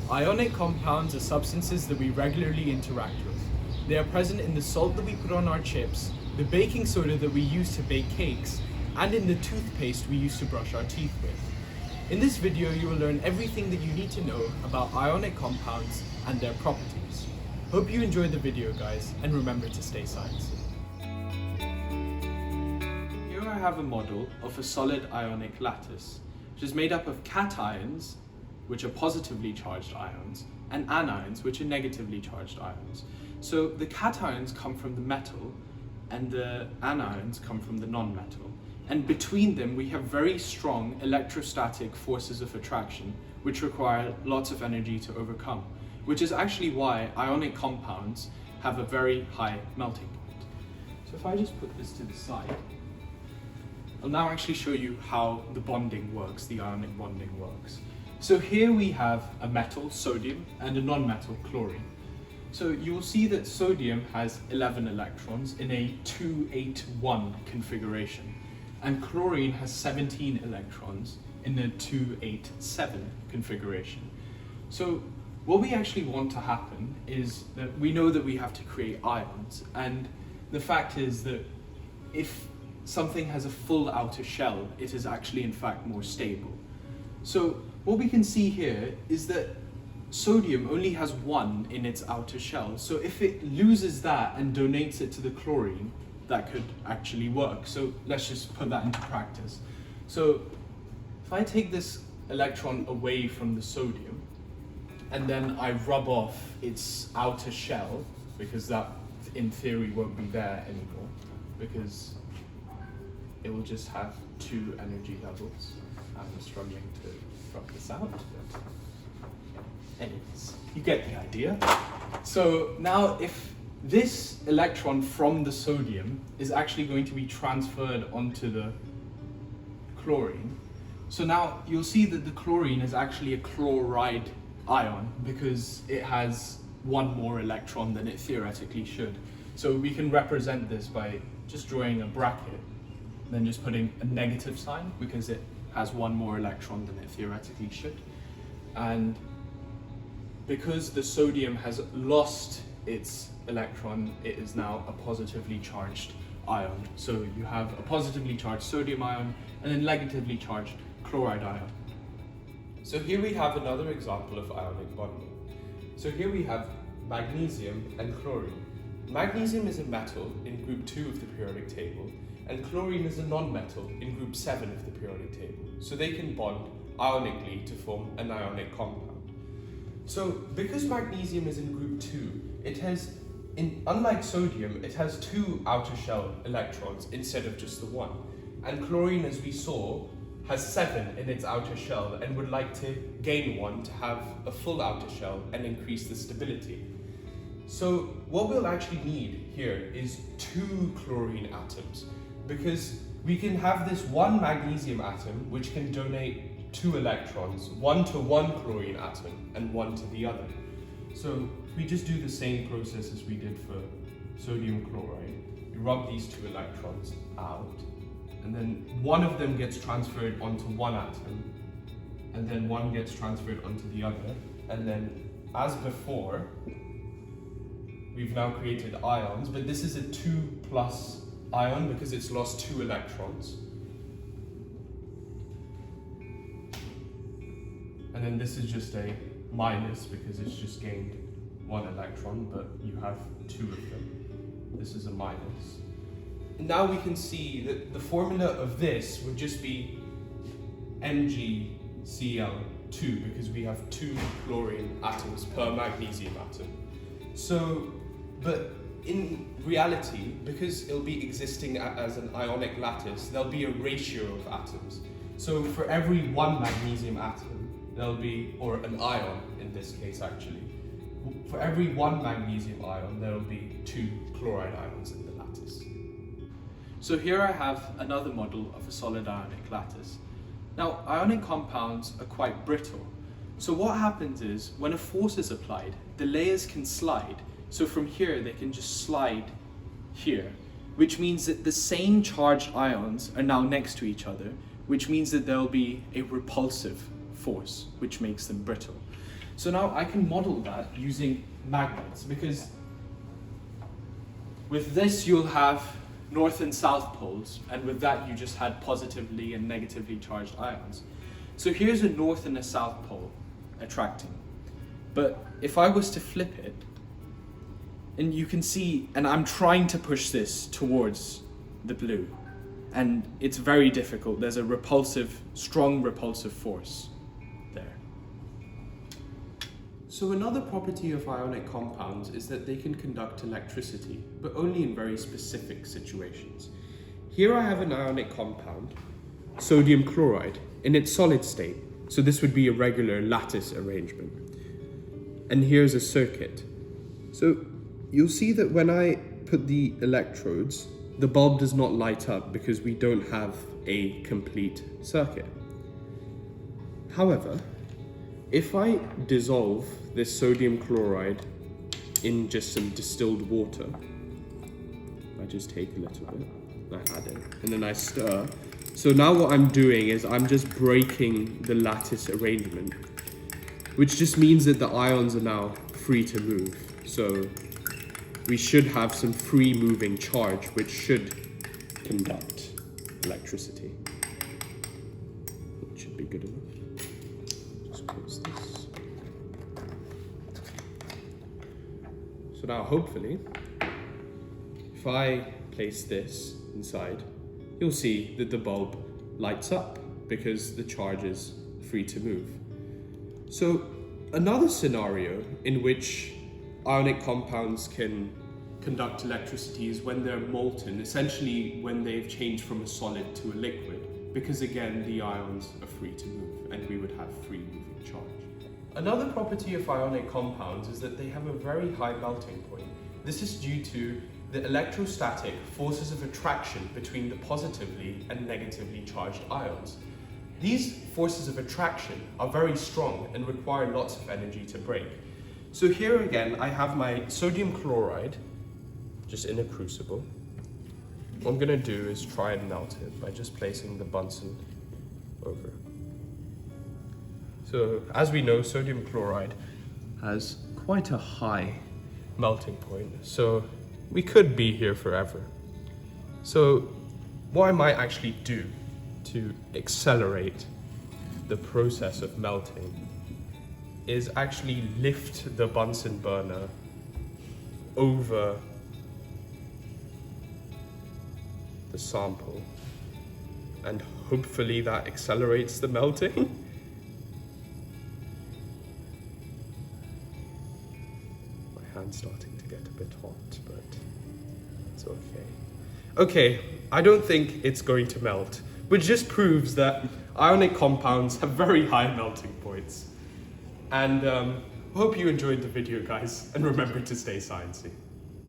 Ionic compounds are substances that we regularly interact with. They are present in the salt that we put on our chips, the baking soda that we use to bake cakes, and in the toothpaste we use to brush our teeth with. In this video, you will learn everything that you need to know about ionic compounds and their properties. Hope you enjoyed the video, guys, and remember to stay science. Here I have a model of a solid ionic lattice, which is made up of cations, which are positively charged ions, and anions, which are negatively charged ions. So the cations come from the metal, and the anions come from the non-metal. And between them, we have very strong electrostatic forces of attraction, which require lots of energy to overcome, which is actually why ionic compounds have a very high melting point. So if I just put this to the side, I'll now actually show you how the bonding works, the ionic bonding works. So here we have a metal, sodium, and a non-metal, chlorine. So you'll see that sodium has 11 electrons in a 2-8-1 configuration, and chlorine has 17 electrons in a 2-8-7 configuration. So what we actually want to happen is that we know that we have to create ions, and the fact is that if something has a full outer shell, it is actually in fact more stable. So what we can see here is that sodium only has 1 in its outer shell. So if it loses that and donates it to the chlorine, that could actually work. So let's just put that into practice. So if I take this electron away from the sodium, and then I rub off its outer shell, because that in theory won't be there anymore, because it will just have 2 energy levels. I'm struggling to rub this out, but anyways, you get the idea. So now if this electron from the sodium is actually going to be transferred onto the chlorine, so now you'll see that the chlorine is actually a chloride ion because it has 1 more electron than it theoretically should. So we can represent this by just drawing a bracket, then just putting a negative sign because it has 1 more electron than it theoretically should. And because the sodium has lost its electron, it is now a positively charged ion. So you have a positively charged sodium ion and a negatively charged chloride ion. So here we have another example of ionic bonding. So here we have magnesium and chlorine. Magnesium is a metal in group 2 of the periodic table, and chlorine is a non-metal in group 7 of the periodic table. So they can bond ionically to form an ionic compound. So because magnesium is in group 2, it has, unlike sodium, it has 2 outer shell electrons instead of just the 1. And chlorine, as we saw, has 7 in its outer shell and would like to gain 1 to have a full outer shell and increase the stability. So what we'll actually need here is 2 chlorine atoms, because we can have this 1 magnesium atom which can donate 2 electrons, 1 to 1 chlorine atom and 1 to the other. So we just do the same process as we did for sodium chloride. We rub these 2 electrons out, and then 1 of them gets transferred onto 1 atom, and then 1 gets transferred onto the other, and then as before, we've now created ions, but this is a 2+ ion because it's lost 2 electrons. And then this is just a minus because it's just gained 1 electron, but you have 2 of them. This is a minus. Now we can see that the formula of this would just be MgCl2 because we have 2 chlorine atoms per magnesium atom. So, but in reality, because it'll be existing as an ionic lattice, there'll be a ratio of atoms. So for every 1 magnesium atom, there'll be, or an ion in this case actually, for every 1 magnesium ion, there'll be 2 chloride ions in the lattice. So here I have another model of a solid ionic lattice. Now, ionic compounds are quite brittle. So what happens is, when a force is applied, the layers can slide. So from here, they can just slide here, which means that the same charged ions are now next to each other, which means that there'll be a repulsive force, which makes them brittle. So now I can model that using magnets, because with this you'll have north and south poles, and with that you just had positively and negatively charged ions. So here's a north and a south pole attracting. But if I was to flip it, and you can see, and I'm trying to push this towards the blue, and it's very difficult. There's a repulsive, strong repulsive force there. So another property of ionic compounds is that they can conduct electricity, but only in very specific situations. Here I have an ionic compound, sodium chloride, in its solid state. So this would be a regular lattice arrangement. And here's a circuit. So you'll see that when I put the electrodes, the bulb does not light up because we don't have a complete circuit. However, if I dissolve this sodium chloride in just some distilled water, I just take a little bit, I add it, and then I stir. So now what I'm doing is I'm just breaking the lattice arrangement, which just means that the ions are now free to move. So we should have some free moving charge, which should conduct electricity. It should be good enough. Just close this. So now hopefully, if I place this inside, you'll see that the bulb lights up because the charge is free to move. So another scenario in which ionic compounds can conduct electricity is when they're molten, essentially when they've changed from a solid to a liquid, because again the ions are free to move and we would have free moving charge. Another property of ionic compounds is that they have a very high melting point. This is due to the electrostatic forces of attraction between the positively and negatively charged ions. These forces of attraction are very strong and require lots of energy to break. So here again, I have my sodium chloride just in a crucible. What I'm gonna do is try and melt it by just placing the Bunsen over. So as we know, sodium chloride has quite a high melting point. So we could be here forever. So what I might actually do to accelerate the process of melting is actually lift the Bunsen burner over the sample, and hopefully that accelerates the melting. My hand's starting to get a bit hot, but it's okay. Okay, I don't think it's going to melt, which just proves that ionic compounds have very high melting points. And hope you enjoyed the video, guys, and remember to stay sciencey.